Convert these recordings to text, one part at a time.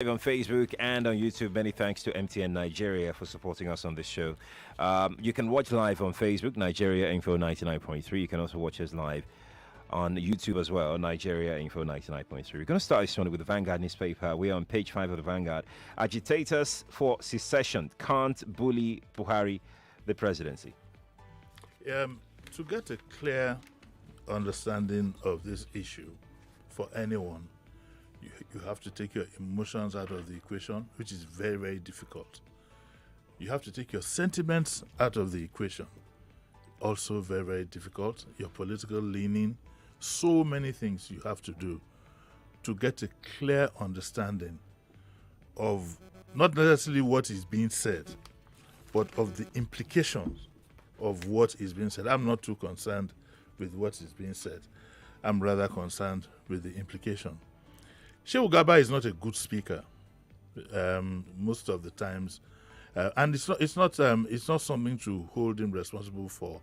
Live on Facebook and on YouTube. Many thanks to MTN Nigeria for supporting us on this show. You can watch live on Facebook, Nigeria Info 99.3. You can also watch us live on YouTube as well, Nigeria Info 99.3. We're going to start this one with the Vanguard newspaper. We are on page 5 of the Vanguard. Agitators for secession can't bully Buhari, the presidency. To get a clear understanding of this issue for anyone, you have to take your emotions out of the equation, which is very, very difficult. You have to take your sentiments out of the equation, also very, very difficult. Your political leaning, so many things you have to do to get a clear understanding of not necessarily what is being said, but of the implications of what is being said. I'm not too concerned with what is being said. I'm rather concerned with the implication. Shehu Garba is not a good speaker most of the times, and it's not something to hold him responsible for.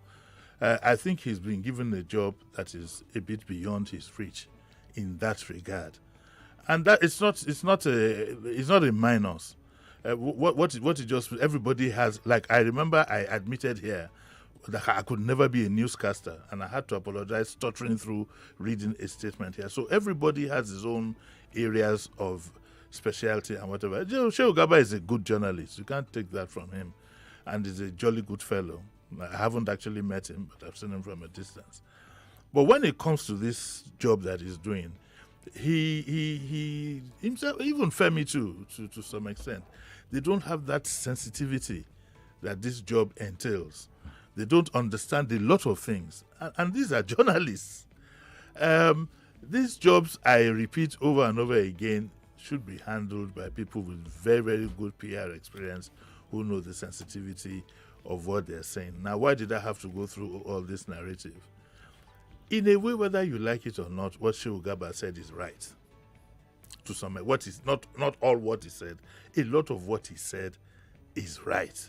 I think he's been given a job that is a bit beyond his reach in that regard, and that it's not a minus. What it just everybody has, like, I remember I admitted here that I could never be a newscaster, and I had to apologize stuttering through reading a statement here. So everybody has his own areas of specialty and whatever. Shehu Garba is a good journalist. You can't take that from him, and he's a jolly good fellow. I haven't actually met him, but I've seen him from a distance. But when it comes to this job that he's doing, he himself, even Femi too, to some extent, they don't have that sensitivity that this job entails. They don't understand a lot of things, and these are journalists. These jobs, I repeat over and over again, should be handled by people with very, very good PR experience who know the sensitivity of what they're saying. Now, why did I have to go through all this narrative? In a way, whether you like it or not, what Shehu Garba said is right. To some, what is not all what he said. A lot of what he said is right.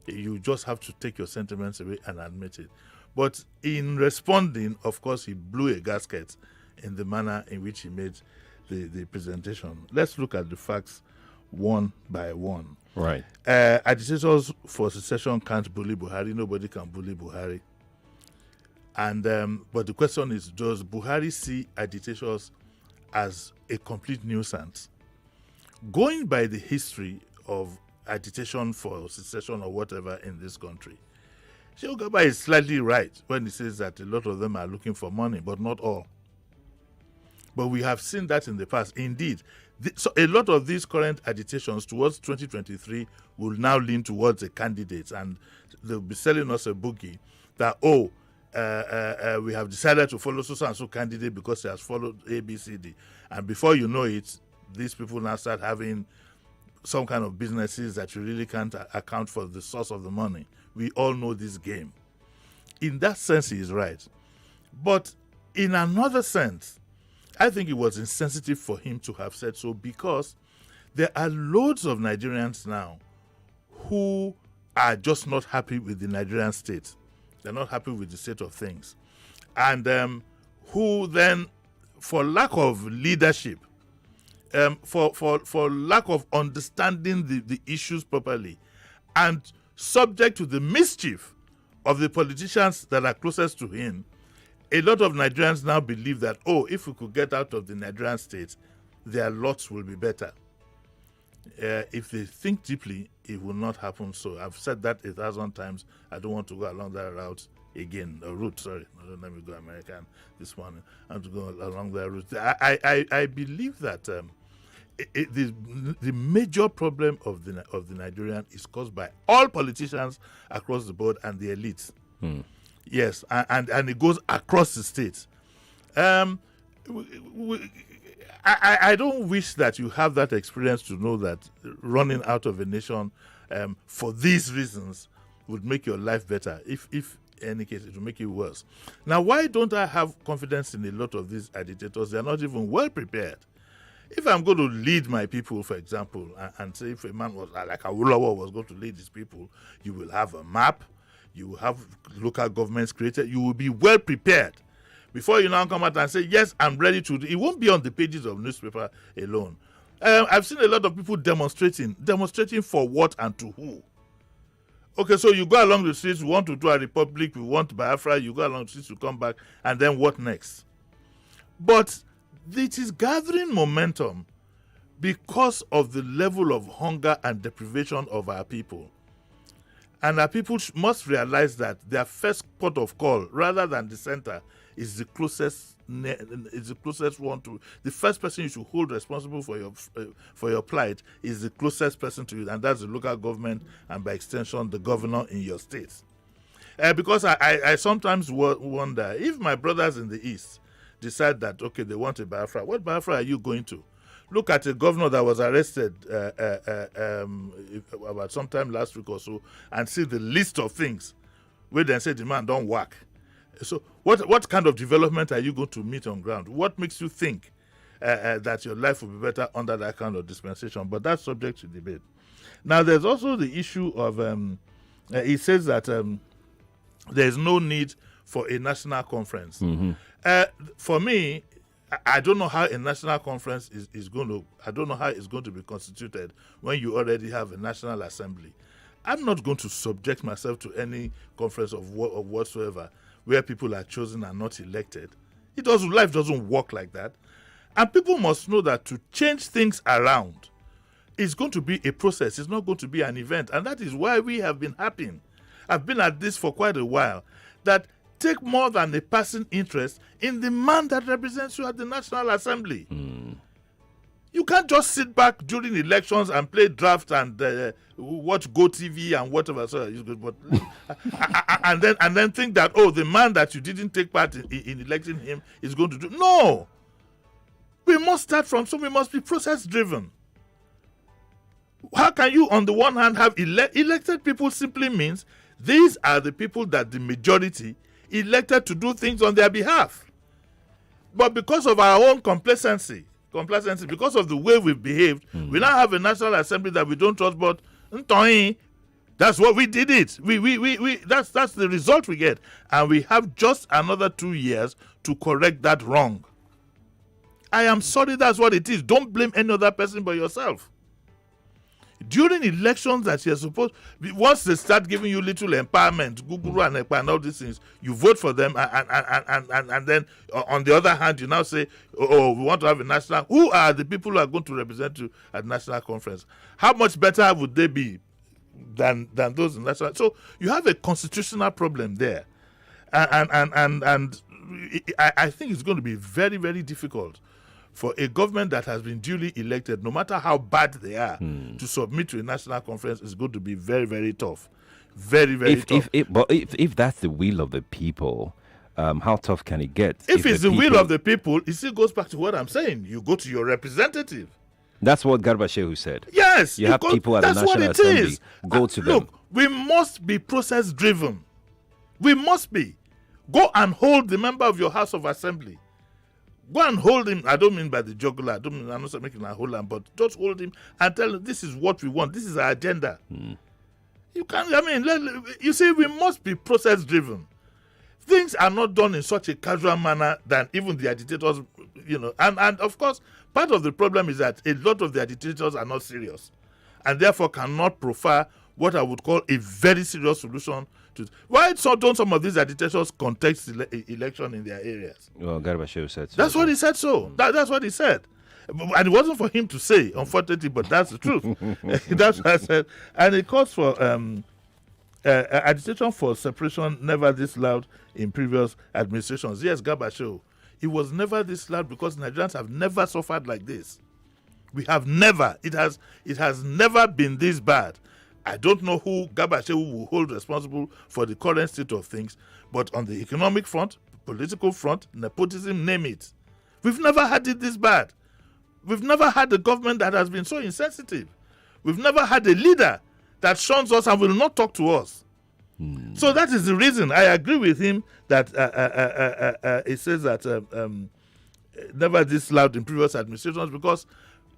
You just have to take your sentiments away and admit it. But in responding, of course, he blew a gasket in the manner in which he made the presentation. Let's look at the facts one by one. Right. Agitators for secession can't bully Buhari. Nobody can bully Buhari. And but the question is, does Buhari see agitators as a complete nuisance? Going by the history of agitation for secession or whatever in this country, Shehu Garba is slightly right when he says that a lot of them are looking for money, but not all. But we have seen that in the past. Indeed, so a lot of these current agitations towards 2023 will now lean towards a candidate, and they'll be selling us a bookie that, we have decided to follow so and so candidate because he has followed A, B, C, D. And before you know it, these people now start having some kind of businesses that you really can't account for the source of the money. We all know this game. In that sense, he is right. But in another sense, I think it was insensitive for him to have said so, because there are loads of Nigerians now who are just not happy with the Nigerian state. They're not happy with the state of things. And who then, for lack of leadership, for lack of understanding the issues properly, and subject to the mischief of the politicians that are closest to him, a lot of Nigerians now believe that, if we could get out of the Nigerian state, their lots will be better. If they think deeply, it will not happen so. I've said that 1,000 times. I don't want to go along that route again. Route, sorry. Don't let me go American this morning. I want to go along that route. I believe that the major problem of the Nigerian is caused by all politicians across the board and the elites. Yes, and it goes across the states. I don't wish that you have that experience to know that running out of a nation for these reasons would make your life better. If in any case, it will make it worse. Now, why don't I have confidence in a lot of these agitators? They are not even well prepared. If I'm going to lead my people, for example, and say if a man was like Awolowo was going to lead his people, you will have a map, you will have local governments created, you will be well prepared. Before you now come out and say, yes, I'm ready to do it, won't be on the pages of newspaper alone. I've seen a lot of people demonstrating. Demonstrating for what and to who? Okay, so you go along the streets, we want to do a republic, we want Biafra, you go along the streets, you come back, and then what next? But it is gathering momentum because of the level of hunger and deprivation of our people. And our people must realize that their first port of call, rather than the center, is the closest one to the first person you should hold responsible for your plight is the closest person to you, and that's the local government and by extension the governor in your state. Because I sometimes wonder if my brothers in the east decide that okay they want a Biafra, what Biafra are you going to? Look at a governor that was arrested about sometime last week or so, and see the list of things where they say the man don't work. So what kind of development are you going to meet on ground? What makes you think that your life will be better under that kind of dispensation? But that's subject to debate. Now, there's also the issue of, he says that there's no need for a national conference. Mm-hmm. For me, I don't know how a national conference is going to, I don't know how it's going to be constituted when you already have a national assembly. I'm not going to subject myself to any conference of whatsoever where people are chosen and not elected. Life doesn't work like that. And people must know that to change things around is going to be a process. It's not going to be an event. And that is why we have been happy. I've been at this for quite a while. That take more than a passing interest in the man that represents you at the National Assembly. Mm. You can't just sit back during elections and play draft and watch Go TV and whatever. So but and then think that the man that you didn't take part in electing him is going to do. No, we must start from. So we must be process driven. How can you, on the one hand, have elected people? Simply means these are the people that the majority elected to do things on their behalf. But because of our own complacency, because of the way we've behaved, we now have a National Assembly that we don't trust, but that's what we did it. That's the result we get. And we have just another 2 years to correct that wrong. I am sorry, that's what it is. Don't blame any other person but yourself. During elections that you're supposed, once they start giving you little empowerment, Guguru and Ekpa and all these things, you vote for them, and then on the other hand, you now say, we want to have a national. Who are the people who are going to represent you at national conference? How much better would they be than those in national? So you have a constitutional problem there, and I think it's going to be very, very difficult for a government that has been duly elected, no matter how bad they are, to submit to a national conference is going to be very, very tough. Very, very tough. If that's the will of the people, how tough can it get? If it's the will of the people, it still goes back to what I'm saying. You go to your representative. That's what Garba Shehu said. Yes. You have people at the National Assembly. Go to them. Look, we must be process-driven. We must be. Go and hold the member of your House of Assembly. Go and hold him. I don't mean by the jugular. I'm not making a hold him, but just hold him and tell him this is what we want. This is our agenda. You can't. You see, we must be process driven. Things are not done in such a casual manner than even the agitators, And of course, part of the problem is that a lot of the agitators are not serious, and therefore cannot profile what I would call a very serious solution to. Why don't some of these agitators contest election in their areas? Well, Garba Shehu said so. That's what he said. That's what he said. And it wasn't for him to say, unfortunately, but that's the truth. That's what I said. And it calls for agitation for separation never this loud in previous administrations. Yes, Garba Shehu, it was never this loud because Nigerians have never suffered like this. We have never. It has never been this bad. I don't know who Garba Shehu will hold responsible for the current state of things, but on the economic front, political front, nepotism, name it. We've never had it this bad. We've never had a government that has been so insensitive. We've never had a leader that shuns us and will not talk to us. So that is the reason. I agree with him that it says that never this loud in previous administrations, because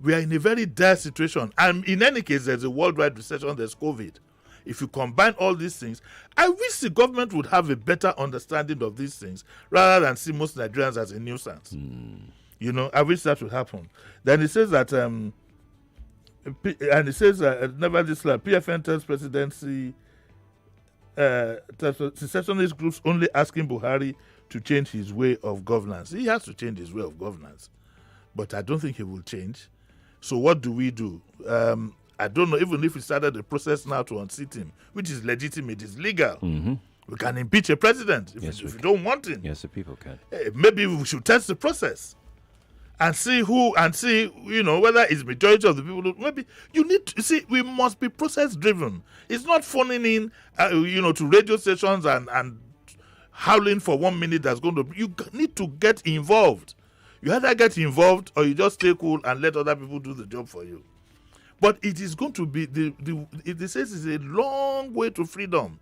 we are in a very dire situation. And in any case, there's a worldwide recession, there's COVID. If you combine all these things, I wish the government would have a better understanding of these things rather than see most Nigerians as a nuisance. I wish that would happen. Then it says that And it says, nevertheless, PFN tells presidency, secessionist groups only asking Buhari to change his way of governance. He has to change his way of governance, but I don't think he will change. So what do we do? I don't know, even if we started the process now to unseat him, which is legitimate, is legal. We can impeach a president if you don't want him. Yes, the people can. Maybe we should test the process and see whether it's majority of the people. Maybe you need to see, we must be process driven. It's not phoning in, to radio stations and howling for 1 minute. That's going to. You need to get involved. You either get involved or you just stay cool and let other people do the job for you. But it is going to be it says it's a long way to freedom.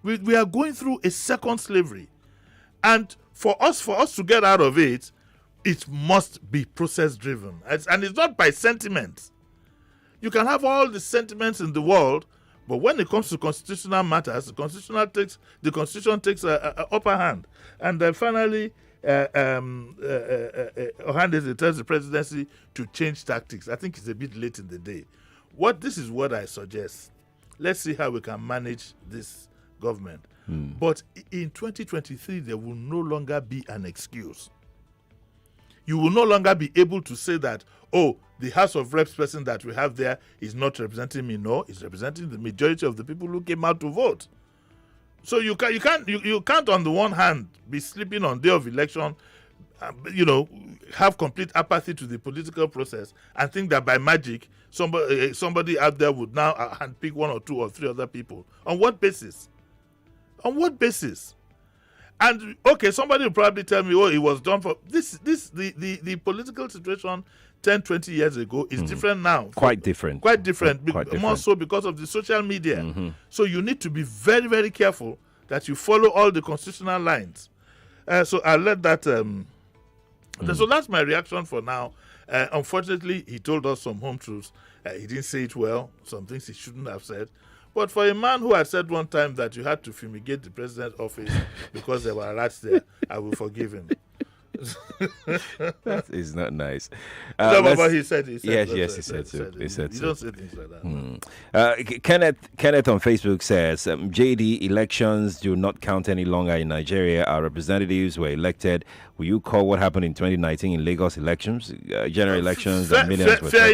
We are going through a second slavery, and for us to get out of it, it must be process driven, and it's not by sentiment. You can have all the sentiments in the world, but when it comes to constitutional matters, the constitution takes a upper hand. And then finally, Ohanese tells the presidency to change tactics. I think it's a bit late in the day. This is what I suggest. Let's see how we can manage this government. But in 2023, there will no longer be an excuse. You will no longer be able to say that, the House of Reps person that we have there is not representing me. No, it's representing the majority of the people who came out to vote. So you can't on the one hand be sleeping on day of election, have complete apathy to the political process and think that by magic somebody out there would now handpick 1 or 2 or 3 other people. On what basis? On what basis? And somebody will probably tell me, it was done for this. The political situation 10, 20 years ago is different now. Quite different. More so because of the social media. So you need to be very, very careful that you follow all the constitutional lines. So I'll let that. So that's my reaction for now. Unfortunately, he told us some home truths. He didn't say it well. Some things he shouldn't have said. But for a man who had said one time that you had to fumigate the president's office because there were rats there, I will forgive him. That is not nice. He said yes, he said so. You don't say things like that. Kenneth on Facebook says, JD, elections do not count any longer in Nigeria. Our representatives were elected. Will you call what happened in 2019 in Lagos elections, general elections, and millions were fair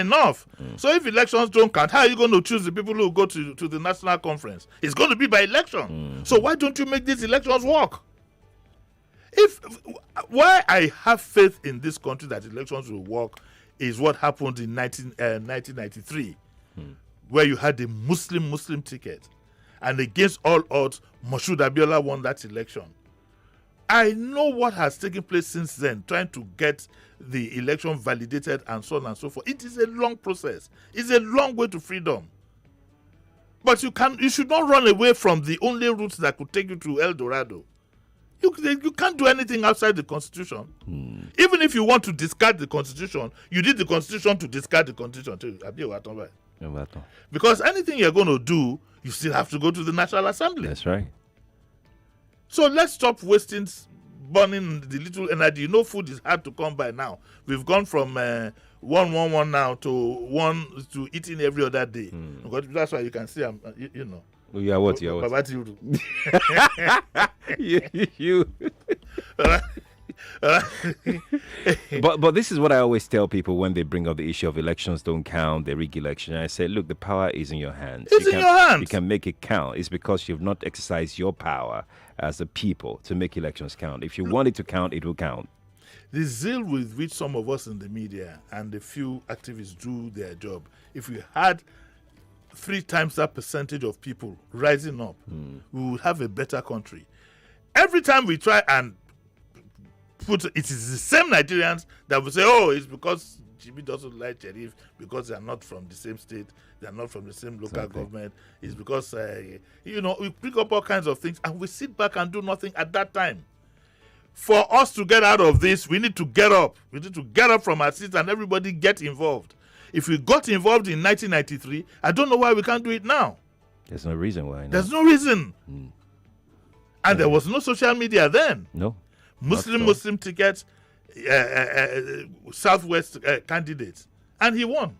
enough. So if elections don't count, how are you going to choose the people who go to the national conference? It's going to be by election. So why don't you make these elections work? Why I have faith in this country that elections will work is what happened in 1993, where you had the Muslim ticket, and against all odds, Moshood Abiola won that election. I know what has taken place since then, trying to get the election validated and so on and so forth. It is a long process. It's a long way to freedom. But you should not run away from the only route that could take you to El Dorado. You can't do anything outside the Constitution. Even if you want to discard the Constitution, you need the Constitution to discard the Constitution too. Because anything you're going to do, you still have to go to the National Assembly. That's right. So let's stop burning the little energy. Food is hard to come by now. We've gone from 111 now to eating every other day. That's why you can see I'm. You are what? You are what? You. But this is what I always tell people when they bring up the issue of elections don't count, they rig election. I say, look, the power is in your hands. It's in your hands. You can make it count. It's because you've not exercised your power as a people to make elections count. If you want it to count, it will count. The zeal with which some of us in the media and the few activists do their job, if we had 3 times that percentage of people rising up, we would have a better country. Every time we try and it is the same Nigerians that will say, it's because Jimi doesn't like Sheriff, because they are not from the same state, they are not from the same local government. It's because, we pick up all kinds of things and we sit back and do nothing at that time. For us to get out of this, we need to get up. We need to get up from our seats and everybody get involved. If we got involved in 1993, I don't know why we can't do it now. There's no reason why. No. There's no reason. And there was no social media then. No. Muslim tickets, Southwest candidates. And he won.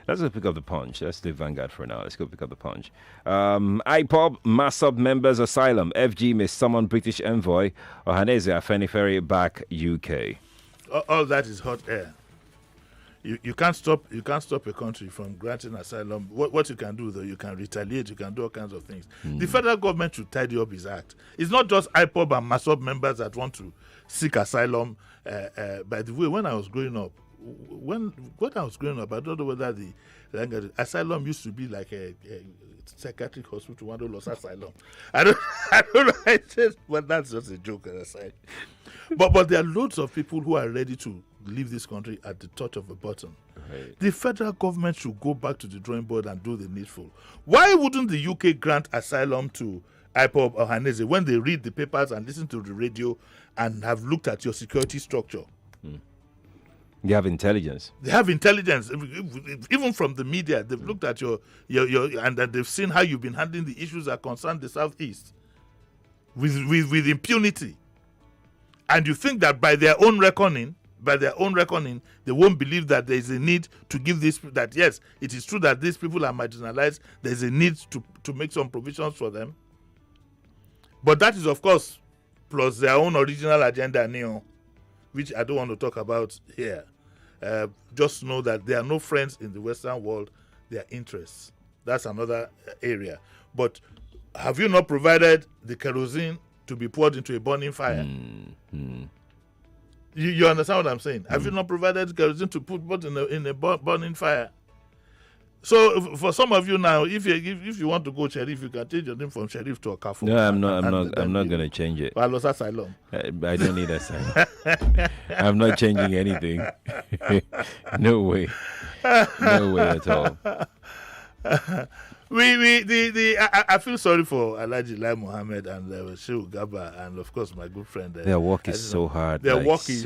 Let's go pick up the Punch. Let's leave Vanguard for now. Let's go pick up the Punch. IPOB, Massab members asylum. FG may summon British envoy. Ohaneze Afenifere back UK. All that is hot air. You can't stop a country from granting asylum. What you can do though, you can retaliate, you can do all kinds of things. The federal government should tidy up his act. It's not just IPOB and Massab members that want to seek asylum. By the way, when I was growing up, I don't know whether the asylum used to be like a psychiatric hospital, one lost asylum. I don't know. But that's just a joke aside. But there are loads of people who are ready to leave this country at the touch of a button. Right. The federal government should go back to the drawing board and do the needful. Why wouldn't the UK grant asylum to IPOB or Ohaneze when they read the papers and listen to the radio and have looked at your security structure? They have intelligence. They have intelligence, even from the media. They've looked at your and that they've seen how you've been handling the issues that concern the Southeast with impunity. And you think that by their own reckoning, they won't believe that there is a need to give this, that yes, it is true that these people are marginalized. There's a need to make some provisions for them. But that is, of course, plus their own original agenda, which I don't want to talk about here. Just know that there are no friends in the Western world, their interests. That's another area. But have you not provided the kerosene to be poured into a burning fire? You understand what I'm saying? Have you not provided kerosene to put in a burning fire? So for some of you now, if you want to go Sheriff, you can change your name from Sheriff to Okafor. No, I'm not going to change it. I lost asylum. I don't need asylum. I'm not changing anything. No way. No way at all. I feel sorry for Alhaji Lai Mohammed and Shehu Gaba and of course my good friend. Their work is so hard. Their work is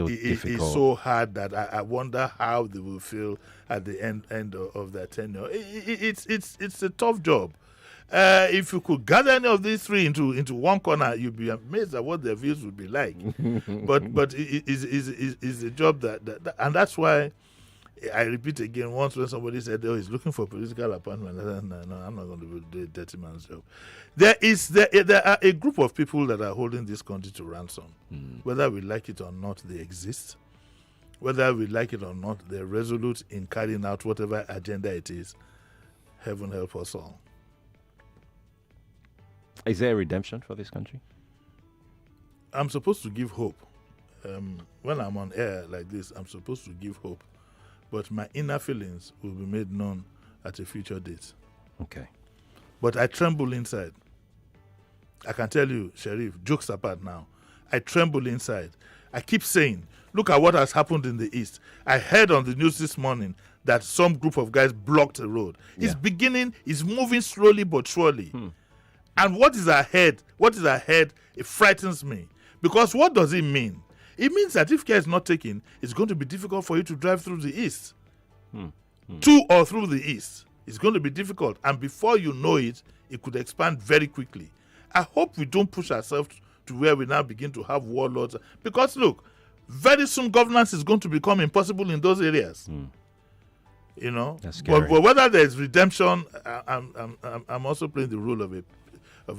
so hard that I wonder how they will feel at the end of their tenure. It's a tough job. If you could gather any of these three into one corner, you'd be amazed at what their views would be like. but it is a job that and that's why. I repeat again, once when somebody said, oh, he's looking for political appointment, I said, no, I'm not going to do the dirty man's job. There are a group of people that are holding this country to ransom. Whether we like it or not, they exist. Whether we like it or not, they're resolute in carrying out whatever agenda it is. Heaven help us all. Is there a redemption for this country? I'm supposed to give hope. When I'm on air like this, I'm supposed to give hope. But my inner feelings will be made known at a future date. Okay. But I tremble inside. I can tell you, Sheriff, jokes apart now, I tremble inside. I keep saying, look at what has happened in the East. I heard on the news this morning that some group of guys blocked the road. Yeah. It's moving slowly but surely. And what is ahead, it frightens me. Because what does it mean? It means that if care is not taken, it's going to be difficult for you to drive through the East. To or through the East. It's going to be difficult. And before you know it, it could expand very quickly. I hope we don't push ourselves to where we now begin to have warlords. Because look, very soon governance is going to become impossible in those areas. You know? That's scary. But whether there's redemption, I'm also playing the role of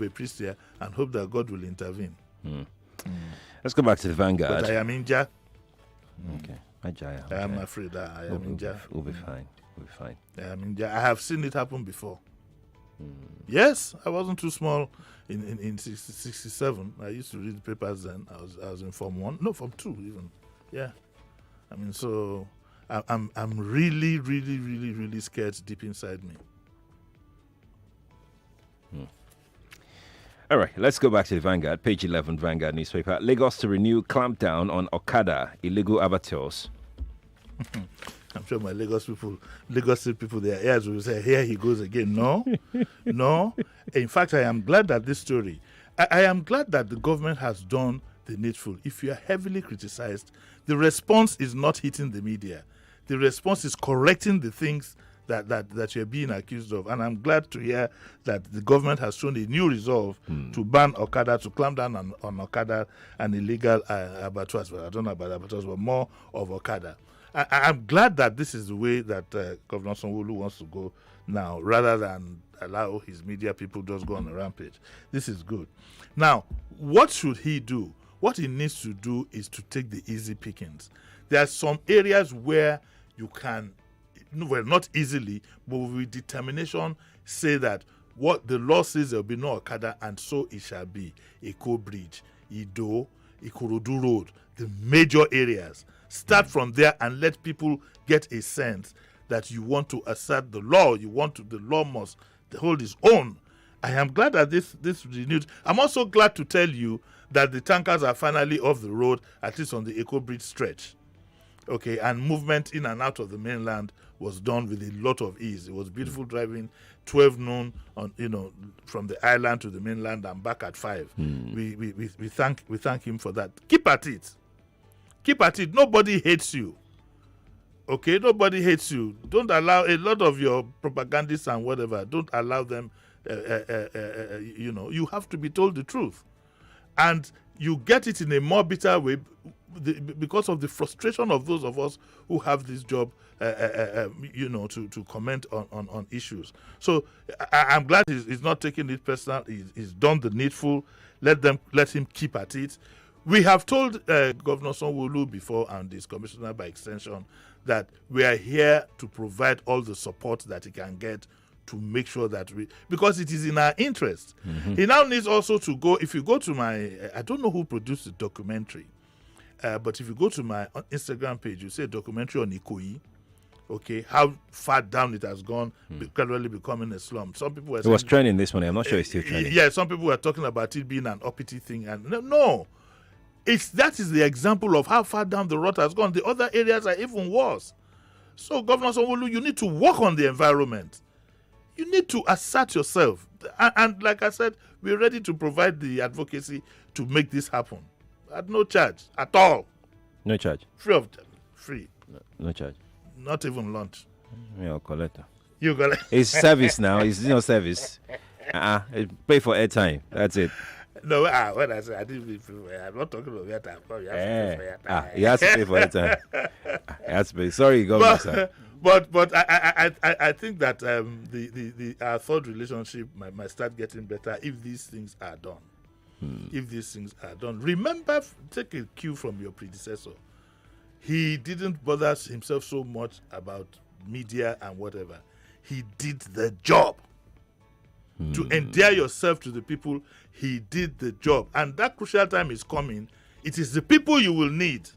a priest here and hope that God will intervene. Let's go back to the Vanguard. But I am injured. Okay. I am afraid that I am injured. We'll be fine. I am injured. I have seen it happen before. Yes, I wasn't too small in 67. I used to read the papers then. I was in Form 1. No, Form 2 even. Yeah. I mean, so I'm really, really, really, really scared deep inside me. All right, let's go back to the Vanguard, page 11, Vanguard newspaper. Lagos to renew clampdown on Okada, illegal abattoirs. I'm sure my Lagos State people, their ears will say, here he goes again. No. In fact, I am glad that this story, I am glad that the government has done the needful. If you are heavily criticized, the response is not hitting the media. The response is correcting the things that you're being accused of. And I'm glad to hear that the government has shown a new resolve to ban Okada, to clamp down on Okada and illegal abattoirs. Well, I don't know about abattoirs, but more of Okada. I'm glad that this is the way that Governor Sanwo-Olu wants to go now, rather than allow his media people just go on a rampage. This is good. Now, what should he do? What he needs to do is to take the easy pickings. There are some areas where you can, well, not easily, but with determination, say that what the law says there will be no Okada, and so it shall be. Eko Bridge, Ido, Ikorodu Road, the major areas. Start from there and let people get a sense that you want to assert the law. The law must hold its own. I am glad that this renewed. I'm also glad to tell you that the tankers are finally off the road, at least on the Eko Bridge stretch. Okay, and movement in and out of the mainland was done with a lot of ease. It was beautiful driving 12 noon on, from the island to the mainland and back at 5. We thank him for that. Keep at it. Keep at it. Nobody hates you. Okay, nobody hates you. Don't allow a lot of your propagandists and whatever. Don't allow them. You have to be told the truth, and you get it in a more bitter way because of the frustration of those of us who have this job. To comment on issues. So I'm glad he's not taking it personal. He's done the needful. Let him keep at it. We have told Governor Sanwo-Olu before, and his commissioner by extension, that we are here to provide all the support that he can get to make sure that because it is in our interest. Mm-hmm. He now needs also to go, if you go to I don't know who produced the documentary, but if you go to my Instagram page, you see a documentary on Ikoyi. Okay, how far down it has gone, gradually becoming a slum. Some people were saying, it was trending this morning. I'm not sure it's still trending. Yeah, some people were talking about it being an uppity thing, and no. That is the example of how far down the road has gone. The other areas are even worse. So, Governor Sanwo-Olu, you need to work on the environment. You need to assert yourself. And like I said, we're ready to provide the advocacy to make this happen. At no charge, at all. No charge? Free. No charge? Not even lunch. Yeah, collect. You collect. It's service now. It's service. Pay for airtime. That's it. No, when I said I didn't pay for airtime, I'm not talking about airtime. You have to pay for airtime. He has to pay. Sorry, Governor, sir. But I think that our third relationship might start getting better if these things are done. If these things are done. Remember, take a cue from your predecessor. He didn't bother himself so much about media and whatever. He did the job. To endear yourself to the people, he did the job. And that crucial time is coming. It is the people you will need.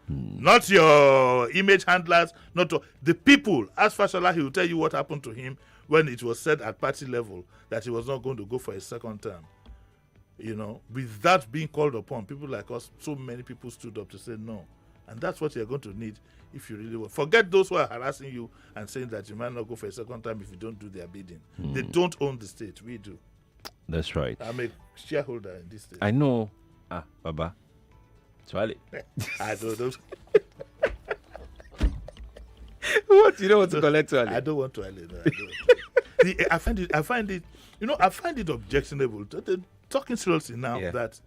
Not your image handlers, the people. As Fashola, he will tell you what happened to him when it was said at party level that he was not going to go for a second term. With that being called upon, people like us, so many people stood up to say no. And that's what you're going to need if you really want. Forget those who are harassing you and saying that you might not go for a second time if you don't do their bidding. They don't own the state. We do. That's right. I'm a shareholder in this state. I know. Baba. Twale. I don't know. What? You don't want to collect Twale? I don't want Twale. No, I find it objectionable. Talking seriously now, that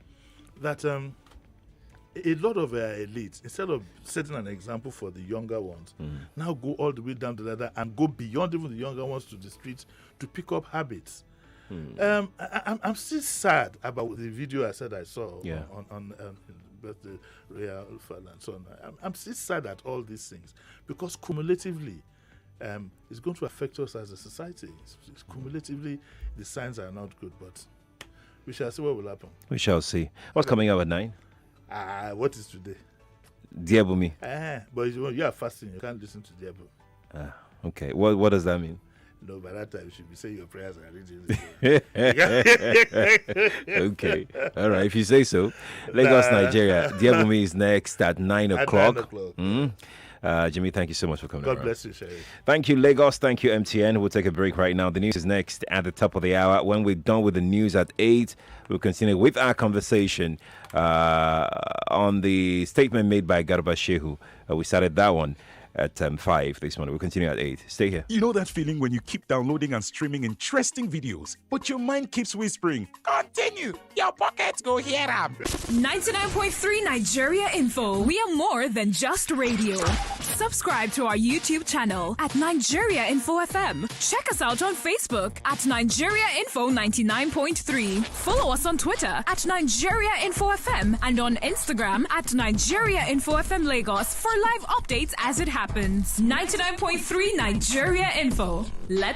a lot of elites, instead of setting an example for the younger ones, now go all the way down the ladder and go beyond even the younger ones to the streets to pick up habits. I'm still sad about the video I said I saw on the Royal Fund and so on. I'm still sad at all these things because cumulatively, it's going to affect us as a society. Cumulatively, the signs are not good, but we shall see what will happen. We shall see. What's coming up at 9? What is today? Diabumi. But you are fasting. You can't listen to Diabu. Okay. What does that mean? No, by that time you should be saying your prayers and reading. Okay. All right. If you say so. Lagos, Nigeria. Diabumi is next at 9 o'clock. Jimmy, thank you so much for coming. God bless you, Sherry. Thank you, Lagos. Thank you, MTN. We'll take a break right now. The news is next at the top of the hour. When we're done with the news at 8, we'll continue with our conversation on the statement made by Garba Shehu. We started that one. at 5 this morning. We'll continue at 8. Stay here. You know that feeling when you keep downloading and streaming interesting videos, but your mind keeps whispering, continue, your pockets go here. 99.3 Nigeria Info. We are more than just radio. Subscribe to our YouTube channel at Nigeria Info FM. Check us out on Facebook at Nigeria Info 99.3. Follow us on Twitter at Nigeria Info FM and on Instagram at Nigeria Info FM Lagos for live updates as it happens. 99.3 Nigeria Info. Let's